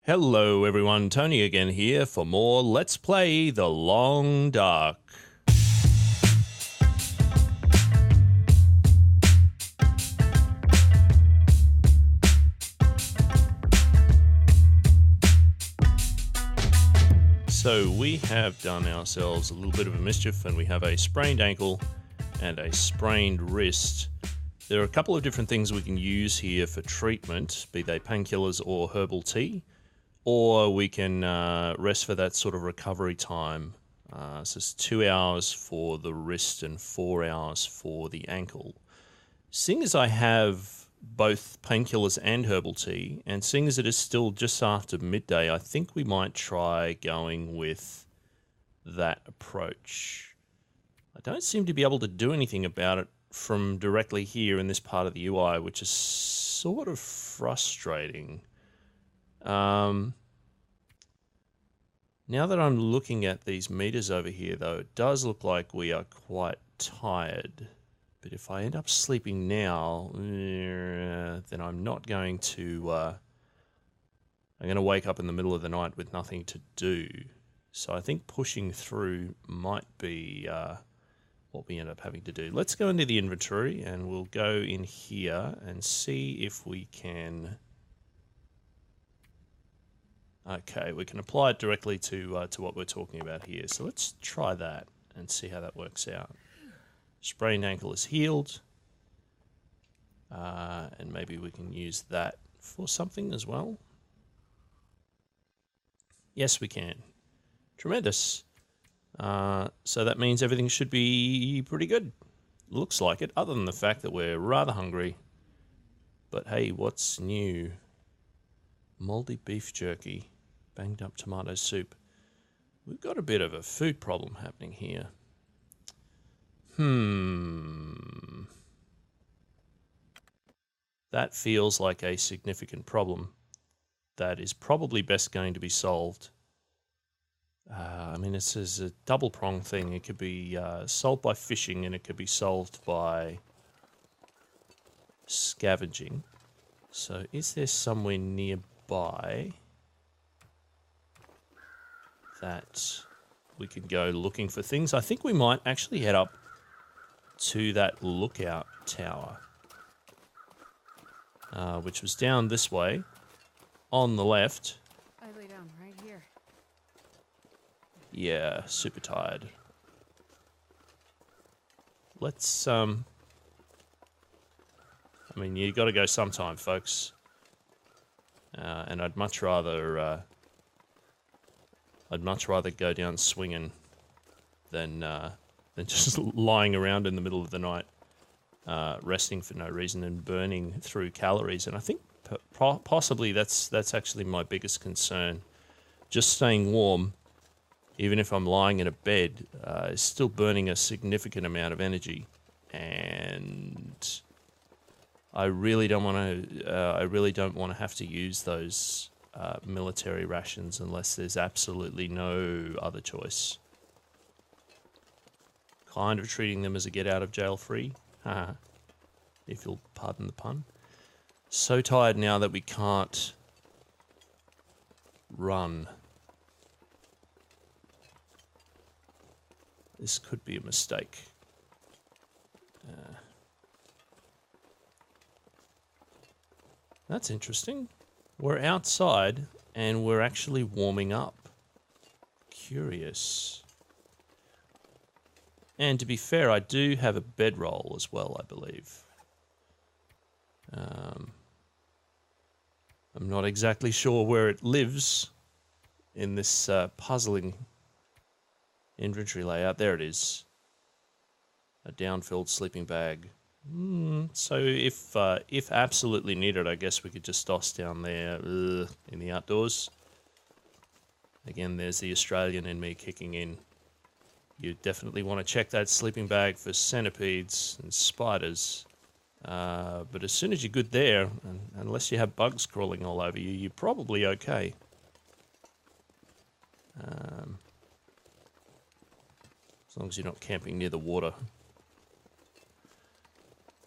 Hello everyone, Tony again here for more Let's Play The Long Dark. So we have done ourselves a little bit of a mischief and we have a sprained ankle and a sprained wrist. There are a couple of different things we can use here for treatment, be they painkillers or herbal tea. Or we can rest for that sort of recovery time. So it's 2 hours for the wrist and 4 hours for the ankle. Seeing as I have both painkillers and herbal tea, and seeing as it is still just after midday, I think we might try going with that approach. I don't seem to be able to do anything about it from directly here in this part of the UI, which is sort of frustrating. Now that I'm looking at these meters over here, though, it does look like we are quite tired. But if I end up sleeping now, then I'm not going to... I'm going to wake up in the middle of the night with nothing to do. So I think pushing through might be what we end up having to do. Let's go into the inventory and we'll go in here and see if we can... Okay, we can apply it directly to what we're talking about here. So let's try that and see how that works out. Sprained ankle is healed. And maybe we can use that for something as well. Yes, we can. Tremendous. So that means everything should be pretty good. Looks like it, other than the fact that we're rather hungry. But hey, what's new? Moldy beef jerky. Banged up tomato soup. We've got a bit of a food problem happening here. That feels like a significant problem that is probably best going to be solved. I mean, this is a double-pronged thing. It could be solved by fishing and it could be solved by scavenging. So is there somewhere nearby that we could go looking for things? I think we might actually head up to that lookout tower, which was down this way on the left. I lay down right here. Yeah, super tired. Let's, I mean, you got to go sometime, folks. And I'd much rather go down swinging than just lying around in the middle of the night, resting for no reason and burning through calories. And I think possibly that's actually my biggest concern. Just staying warm, even if I'm lying in a bed, is still burning a significant amount of energy, and I really don't want to have to use those military rations unless there's absolutely no other choice. Kind of treating them as a get out of jail free, if you'll pardon the pun. So tired now that we can't run. This could be a mistake. That's interesting. We're outside and we're actually warming up. Curious. And to be fair, I do have a bedroll as well, I believe. I'm not exactly sure where it lives in this puzzling inventory layout. There it is. A down-filled sleeping bag. So if absolutely needed, I guess we could just toss down there in the outdoors. Again, there's the Australian in me kicking in. You definitely want to check that sleeping bag for centipedes and spiders. But as soon as you're good there, and unless you have bugs crawling all over you, you're probably okay. As long as you're not camping near the water.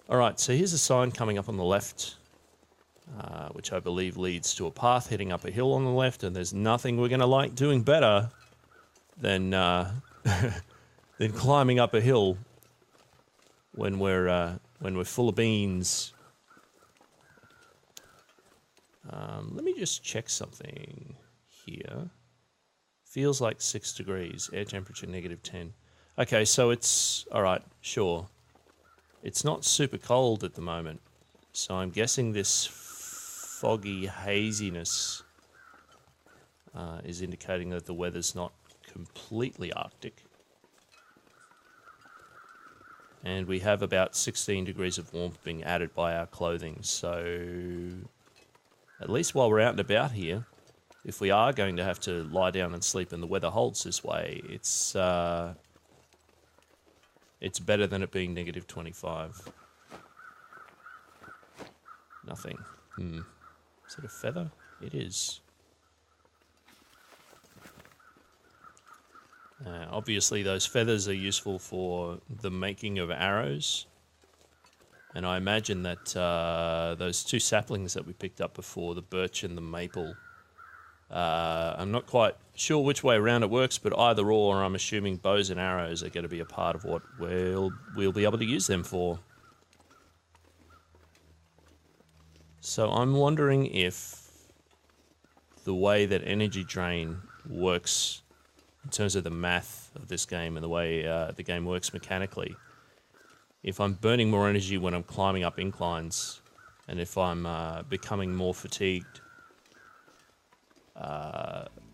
Alright, so here's a sign coming up on the left. which I believe leads to a path heading up a hill on the left, and there's nothing we're going to like doing better than than climbing up a hill when we're full of beans. Let me just check something here. Feels like 6 degrees, air temperature -10. Okay, so it's, all right, sure. It's not super cold at the moment, so I'm guessing this foggy haziness is indicating that the weather's not completely Arctic. And we have about 16 degrees of warmth being added by our clothing, so at least while we're out and about here, if we are going to have to lie down and sleep and the weather holds this way, it's better than it being -25. Nothing. Is it a feather? It is. Obviously, those feathers are useful for the making of arrows. And I imagine that those 2 saplings that we picked up before, the birch and the maple, I'm not quite sure which way around it works, but either or, I'm assuming bows and arrows are going to be a part of what we'll be able to use them for. So I'm wondering if the way that energy drain works in terms of the math of this game and the way the game works mechanically, if I'm burning more energy when I'm climbing up inclines, and if I'm becoming more fatigued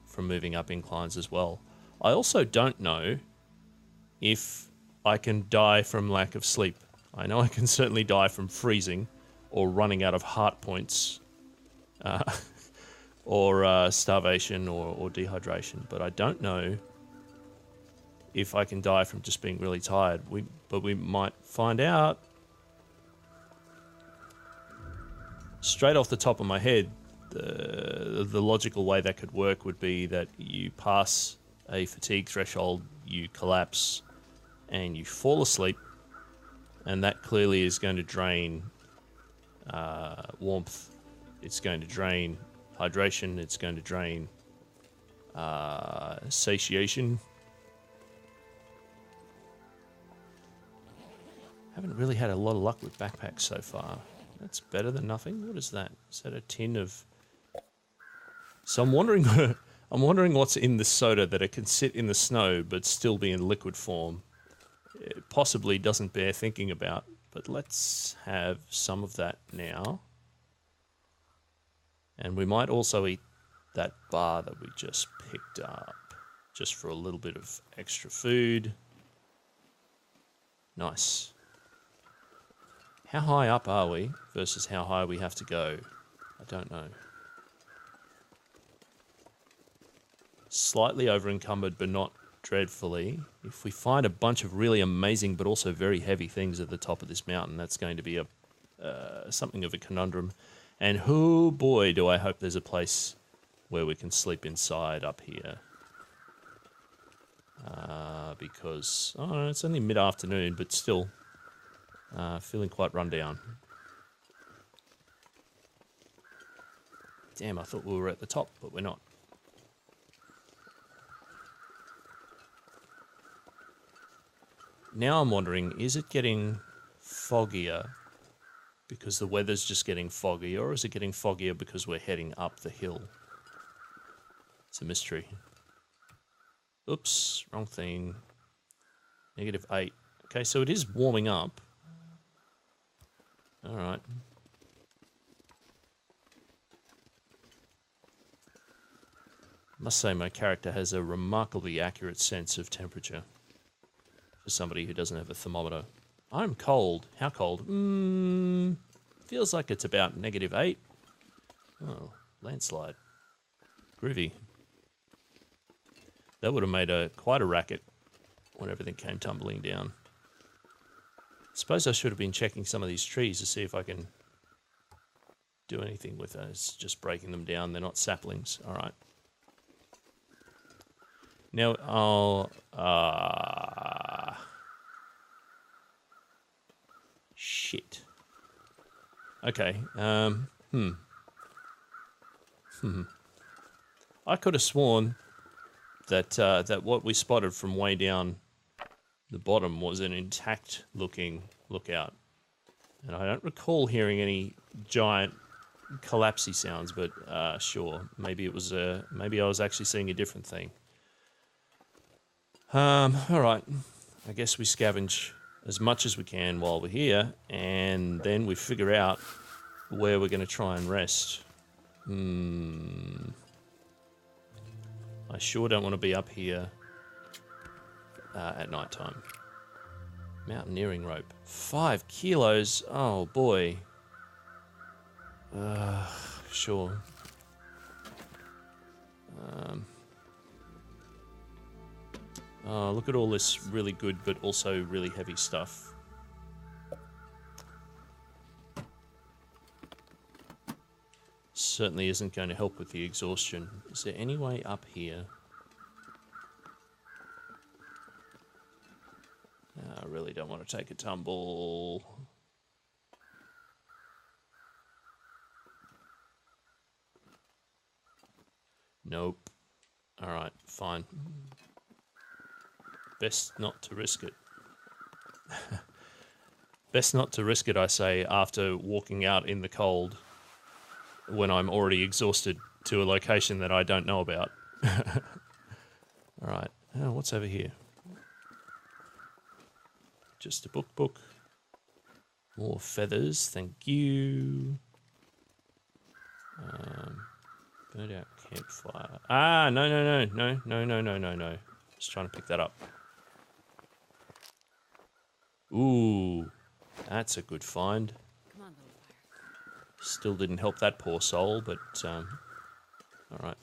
from moving up inclines as well. I also don't know if I can die from lack of sleep. I know I can certainly die from freezing or running out of heart points or starvation or dehydration, but I don't know if I can die from just being really tired. But we might find out. Straight off the top of my head, the logical way that could work would be that you pass a fatigue threshold, you collapse, and you fall asleep, and that clearly is going to drain warmth. It's going to drain hydration. It's going to drain satiation. Haven't really had a lot of luck with backpacks so far. That's better than nothing. What is that? Is that a tin of... So I'm wondering what's in the soda that it can sit in the snow but still be in liquid form. It possibly doesn't bear thinking about, but let's have some of that now. And we might also eat that bar that we just picked up, just for a little bit of extra food. Nice. How high up are we versus how high we have to go? I don't know. Slightly over-encumbered, but not dreadfully. If we find a bunch of really amazing but also very heavy things at the top of this mountain, that's going to be something of a conundrum. And oh boy, do I hope there's a place where we can sleep inside up here. Because, oh, it's only mid-afternoon, but still feeling quite run down. Damn, I thought we were at the top, but we're not. Now I'm wondering, is it getting foggier because the weather's just getting foggy, or is it getting foggier because we're heading up the hill? It's a mystery. Oops, wrong thing. -8. Okay, so it is warming up. All right. I must say my character has a remarkably accurate sense of temperature for somebody who doesn't have a thermometer. I'm cold. How cold? Feels like it's about -8. Oh, landslide. Groovy. That would have made quite a racket when everything came tumbling down. Suppose I should have been checking some of these trees to see if I can do anything with those. Just breaking them down. They're not saplings. All right. Now I'll... Shit. Okay. I could have sworn that that what we spotted from way down the bottom was an intact looking lookout. And I don't recall hearing any giant collapsey sounds, but sure, maybe it was maybe I was actually seeing a different thing. All right, I guess we scavenge as much as we can while we're here, and then we figure out where we're going to try and rest. I sure don't want to be up here at night time. Mountaineering rope. 5 kilos? Oh, boy. Sure. Oh, look at all this really good but also really heavy stuff. Certainly isn't going to help with the exhaustion. Is there any way up here? I really don't want to take a tumble. Nope. Alright, fine. Best not to risk it. Best not to risk it, I say, after walking out in the cold when I'm already exhausted to a location that I don't know about. Alright, oh, what's over here? Just a book. More feathers, thank you. Burnt out campfire. Ah, no. Just trying to pick that up. Ooh, that's a good find. Come on, little fire. Still didn't help that poor soul, but all right.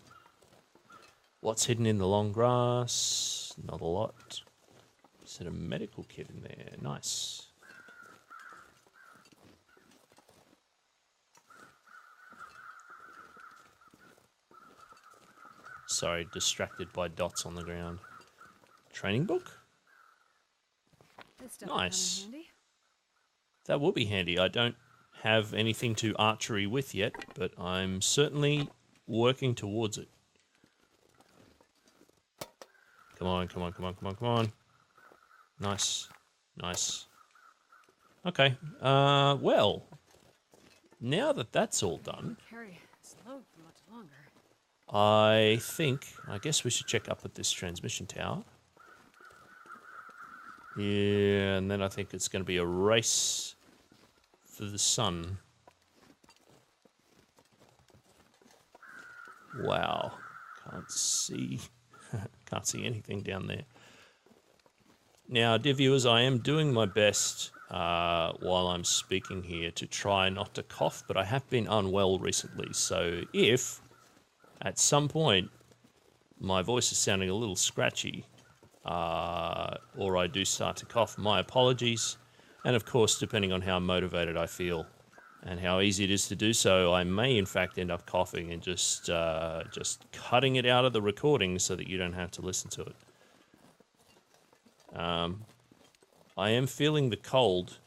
What's hidden in the long grass? Not a lot. Is there a medical kit in there? Nice. Sorry, distracted by dots on the ground. Training book? This stuff Nice. will come in handy. That will be handy. I don't have anything to archery with yet, but I'm certainly working towards it. Come on. Nice. Okay, well, now that that's all done, Carry this load for much longer. I guess we should check up at this transmission tower. Yeah, and then I think it's going to be a race for the sun. Wow, can't see anything down there. Now, dear viewers, I am doing my best while I'm speaking here to try not to cough, but I have been unwell recently, so if at some point my voice is sounding a little scratchy, or I do start to cough, my apologies. And of course, depending on how motivated I feel and how easy it is to do so, I may in fact end up coughing and just cutting it out of the recording so that you don't have to listen to it. I am feeling the cold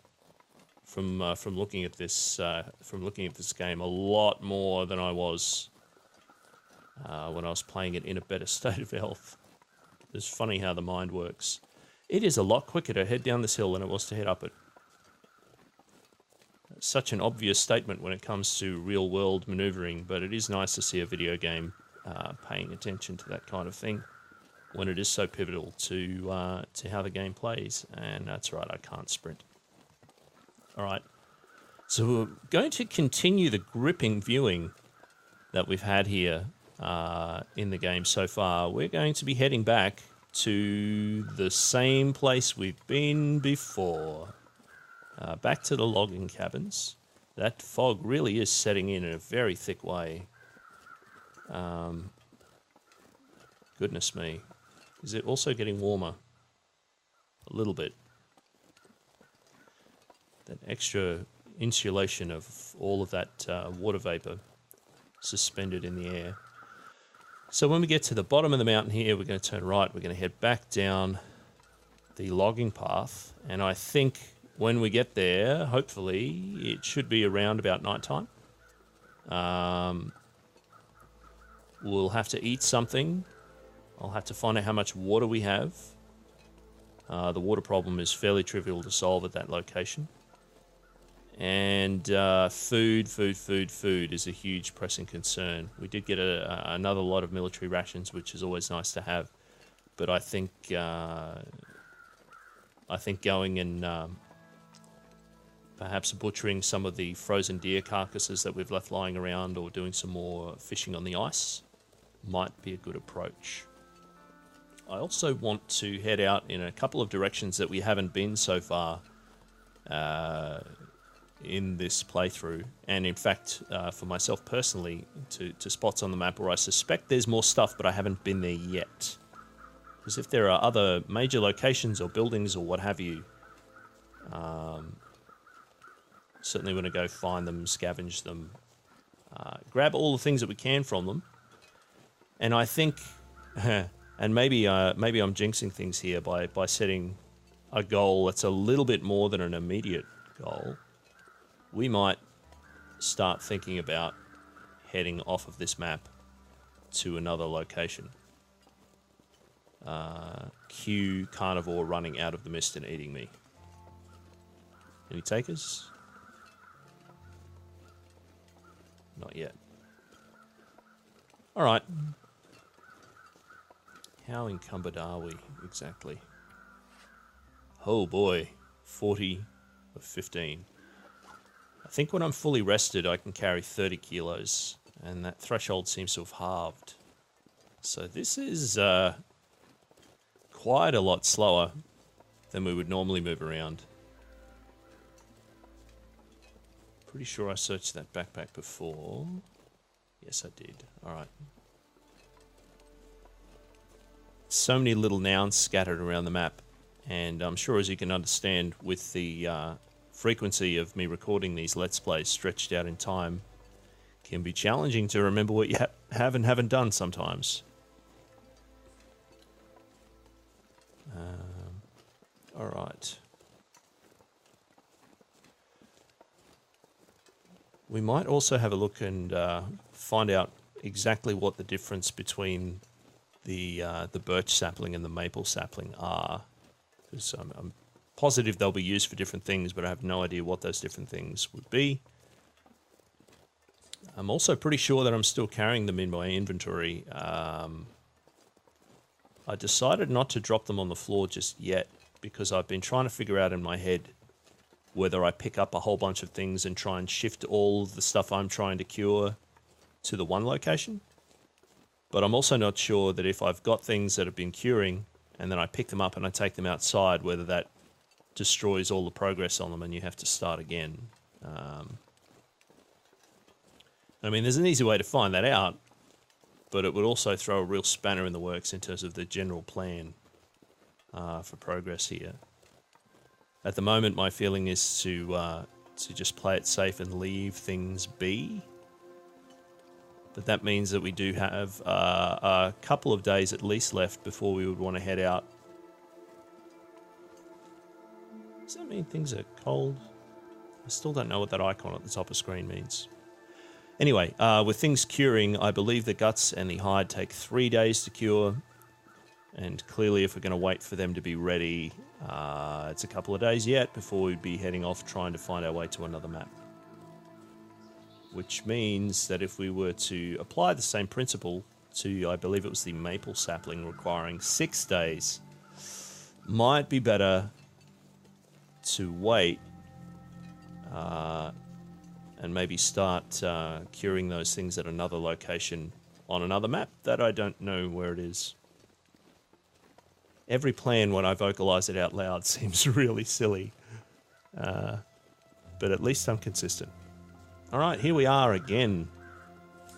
from looking at this game a lot more than I was when I was playing it in a better state of health. It's funny how the mind works. It is a lot quicker to head down this hill than it was to head up it. Such an obvious statement when it comes to real-world maneuvering, but it is nice to see a video game paying attention to that kind of thing when it is so pivotal to how the game plays. And that's right, I can't sprint. All right, so we're going to continue the gripping viewing that we've had here in the game so far. We're going to be heading back to the same place we've been before. Back to the logging cabins. That fog really is setting in a very thick way. Goodness me. Is it also getting warmer? A little bit. That extra insulation of all of that water vapor suspended in the air. So when we get to the bottom of the mountain here, we're going to turn right. We're going to head back down the logging path. And I think when we get there, hopefully, it should be around about nighttime. we'll have to eat something. I'll have to find out how much water we have. The water problem is fairly trivial to solve at that location. And food is a huge pressing concern. We did get another lot of military rations, which is always nice to have. But I think going and perhaps butchering some of the frozen deer carcasses that we've left lying around, or doing some more fishing on the ice, might be a good approach. I also want to head out in a couple of directions that we haven't been so far in this playthrough, and in fact, for myself personally, to spots on the map where I suspect there's more stuff, but I haven't been there yet. Because if there are other major locations or buildings or what have you, certainly want to go find them, scavenge them, grab all the things that we can from them. And I think, and maybe I'm jinxing things here by setting a goal that's a little bit more than an immediate goal. We might start thinking about heading off of this map to another location. Cue carnivore running out of the mist and eating me. Any takers? Not yet. Alright. How encumbered are we exactly? Oh boy, 40 of 15. I think when I'm fully rested I can carry 30 kilos, and that threshold seems to have halved. So this is quite a lot slower than we would normally move around. Pretty sure I searched that backpack before. Yes, I did. Alright. So many little nouns scattered around the map, and I'm sure, as you can understand, with the frequency of me recording these Let's Plays stretched out in time, can be challenging to remember what you have and haven't done sometimes. Alright. We might also have a look and find out exactly what the difference between the birch sapling and the maple sapling are. Because I'm positive they'll be used for different things, but I have no idea what those different things would be. I'm also pretty sure that I'm still carrying them in my inventory. I decided not to drop them on the floor just yet, because I've been trying to figure out in my head whether I pick up a whole bunch of things and try and shift all of the stuff I'm trying to cure to the one location. But I'm also not sure that if I've got things that have been curing and then I pick them up and I take them outside, whether that destroys all the progress on them and you have to start again. I mean, there's an easy way to find that out, but it would also throw a real spanner in the works in terms of the general plan for progress here. At the moment, my feeling is to just play it safe and leave things be. But that means that we do have a couple of days at least left before we would want to head out. Does that mean things are cold? I still don't know what that icon at the top of the screen means. Anyway, with things curing, I believe the guts and the hide take 3 days to cure. And clearly, if we're going to wait for them to be ready, it's a couple of days yet before we'd be heading off trying to find our way to another map. Which means that if we were to apply the same principle to, I believe it was the maple sapling requiring 6 days, might be better to wait and maybe start curing those things at another location on another map that I don't know where it is. Every plan, when I vocalize it out loud, seems really silly. But at least I'm consistent. Alright, here we are again.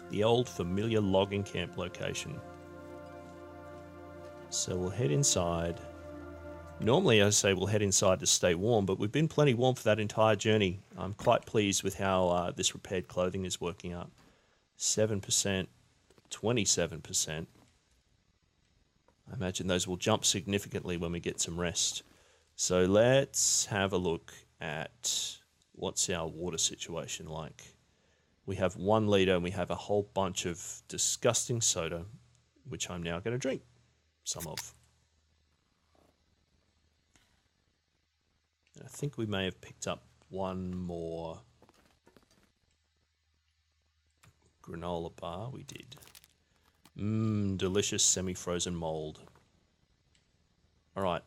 The old familiar logging camp location. So we'll head inside. Normally I say we'll head inside to stay warm, but we've been plenty warm for that entire journey. I'm quite pleased with how this repaired clothing is working out. 7%, 27%. I imagine those will jump significantly when we get some rest. So let's have a look at what's our water situation like. We have 1 litre and we have a whole bunch of disgusting soda, which I'm now going to drink some of. And I think we may have picked up one more granola bar. We did. Delicious semi-frozen mold. All right.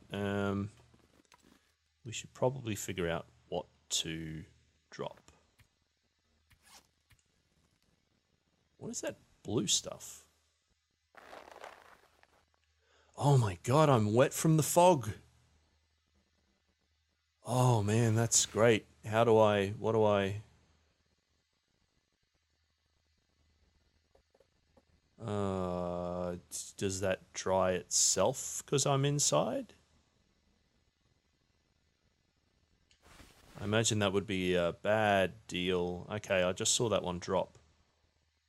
We should probably figure out what to drop. What is that blue stuff? Oh my god, I'm wet from the fog. Oh man, that's great. What do I... does that dry itself because I'm inside? I imagine that would be a bad deal. Okay, I just saw that one drop.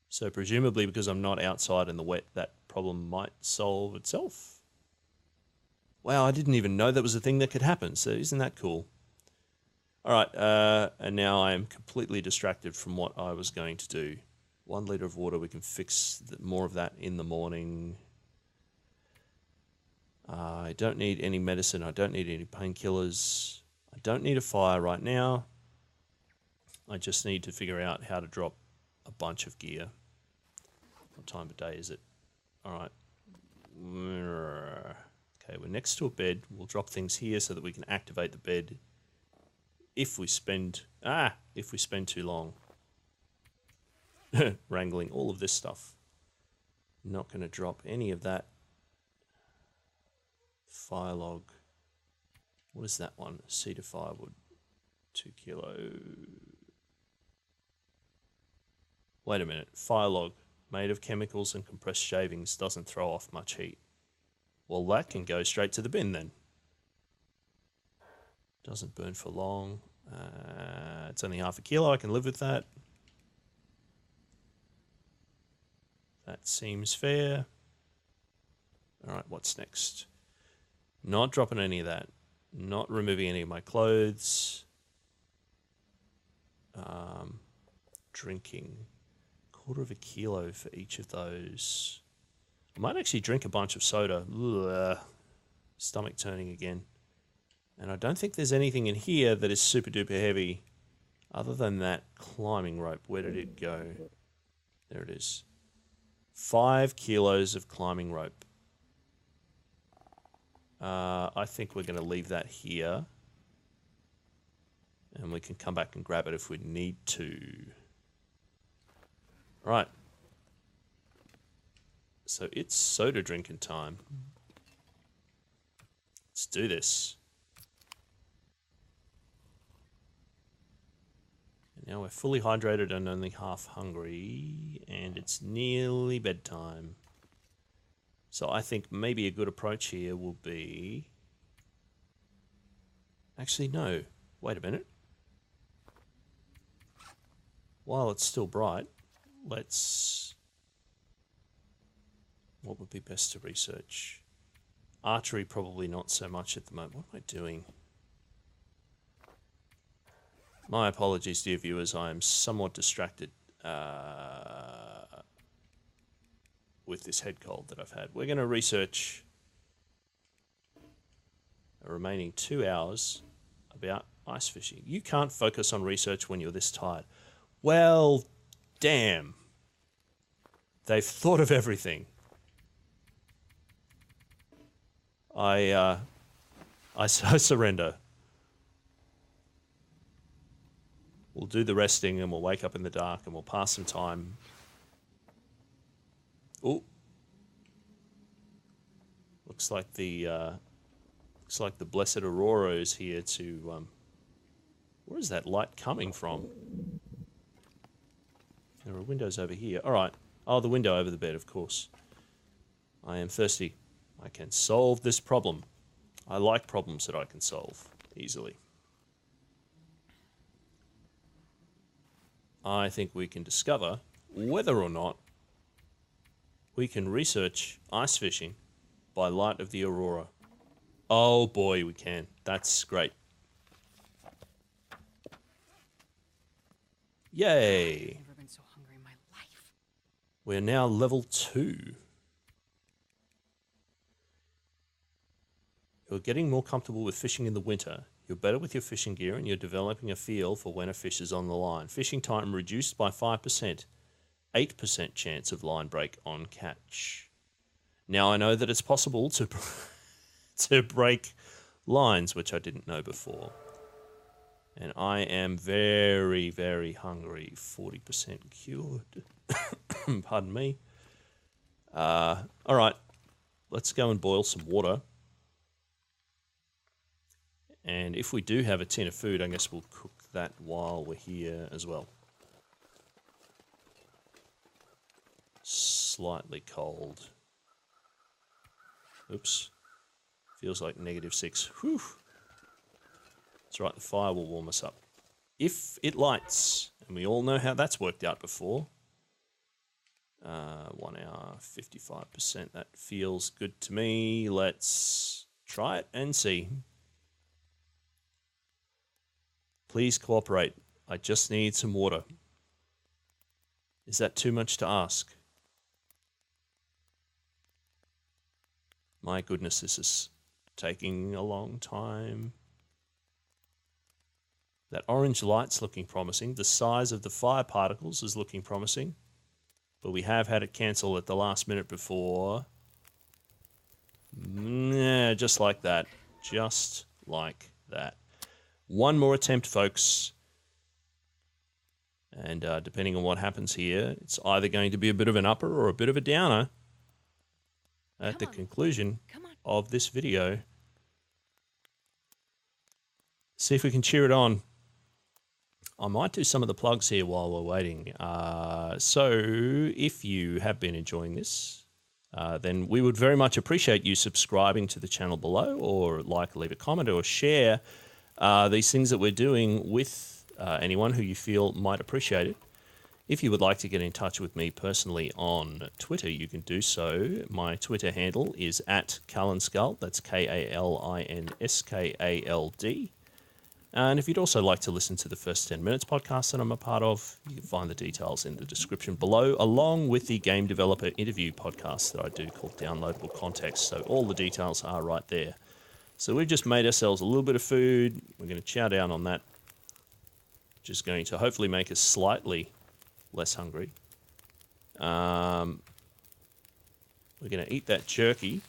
So presumably because I'm not outside in the wet, that problem might solve itself. Wow, I didn't even know that was a thing that could happen, so isn't that cool? All right, and now I am completely distracted from what I was going to do. 1 litre of water, we can fix more of that in the morning. I don't need any medicine, I don't need any painkillers. I don't need a fire right now. I just need to figure out how to drop a bunch of gear. What time of day is it? All right. Okay, we're next to a bed. We'll drop things here so that we can activate the bed if we spend too long wrangling all of this stuff. Not going to drop any of that. Fire log. What is that one? Cedar firewood. 2 kilo. Wait a minute. Fire log made of chemicals and compressed shavings doesn't throw off much heat. Well, that can go straight to the bin then. Doesn't burn for long. It's only 0.5 kilo. I can live with that. That seems fair. All right, what's next? Not dropping any of that. Not removing any of my clothes. Drinking 1/4 kilo for each of those. I might actually drink a bunch of soda. Ugh. Stomach turning again. And I don't think there's anything in here that is super duper heavy other than that climbing rope. Where did it go? There it is. 5 kilos of climbing rope. I think we're going to leave that here. And we can come back and grab it if we need to. Right. So it's soda drinking time. Let's do this. And now we're fully hydrated and only half hungry. And it's nearly bedtime. So I think maybe a good approach here will be... Actually, no. Wait a minute. While it's still bright, let's... What would be best to research? Archery, probably not so much at the moment. What am I doing? My apologies, dear viewers. I am somewhat distracted with this head cold that I've had. We're going to research the remaining 2 hours about ice fishing. You can't focus on research when you're this tired. Well, damn. They've thought of everything. I surrender. We'll do the resting and we'll wake up in the dark and we'll pass some time. Oh, looks like the blessed aurora is here to. Where is that light coming from? There are windows over here. All right. Oh, the window over the bed, of course. I am thirsty. I can solve this problem. I like problems that I can solve easily. I think we can discover whether or not we can research ice fishing by light of the aurora. Oh boy, we can. That's great. Yay. Never been so We're now level 2. You're getting more comfortable with fishing in the winter. You're better with your fishing gear and you're developing a feel for when a fish is on the line. Fishing time reduced by 5%. 8% chance of line break on catch. Now I know that it's possible to to break lines, which I didn't know before. And I am very, very hungry. 40% cured. Pardon me. All right, let's go and boil some water. And if we do have a tin of food, I guess we'll cook that while we're here as well. Slightly cold. Oops. Feels like -6. Whew. That's right, the fire will warm us up. If it lights, and we all know how that's worked out before. 1 hour, 55%. That feels good to me. Let's try it and see. Please cooperate. I just need some water. Is that too much to ask? My goodness, this is taking a long time. That orange light's looking promising. The size of the fire particles is looking promising. But we have had it cancel at the last minute before. Yeah, just like that. Just like that. One more attempt, folks. And depending on what happens here, it's either going to be a bit of an upper or a bit of a downer at the conclusion of this video. See if we can cheer it on. I might do some of the plugs here while we're waiting. So if you have been enjoying this, then we would very much appreciate you subscribing to the channel below, or like, leave a comment, or share these things that we're doing with anyone who you feel might appreciate it. If you would like to get in touch with me personally on Twitter, you can do so. My Twitter handle is @Kalinscald. That's KALINSKALD. And if you'd also like to listen to the First 10 Minutes podcast that I'm a part of, you can find the details in the description below, along with the game developer interview podcast that I do called Downloadable Context. So all the details are right there. So we've just made ourselves a little bit of food. We're going to chow down on that. Just going to hopefully make us slightly less hungry. We're going to eat that jerky.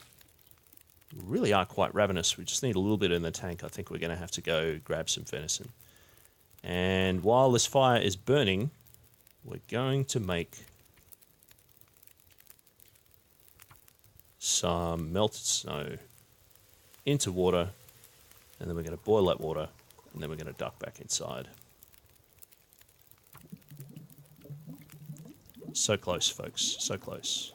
We really are quite ravenous. We just need a little bit in the tank. I think we're going to have to go grab some venison. And while this fire is burning, we're going to make some melted snow into water, and then we're going to boil that water, and then we're going to duck back inside. So close, folks. So close.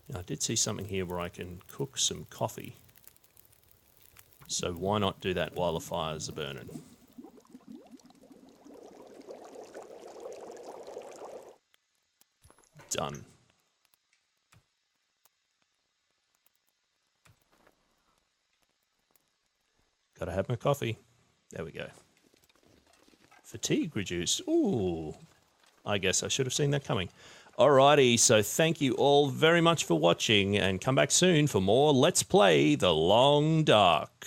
Now, I did see something here where I can cook some coffee. So why not do that while the fires are burning? Done. Gotta have my coffee. There we go. Fatigue reduced. Ooh. I guess I should have seen that coming. Alrighty, so thank you all very much for watching, and come back soon for more Let's Play The Long Dark.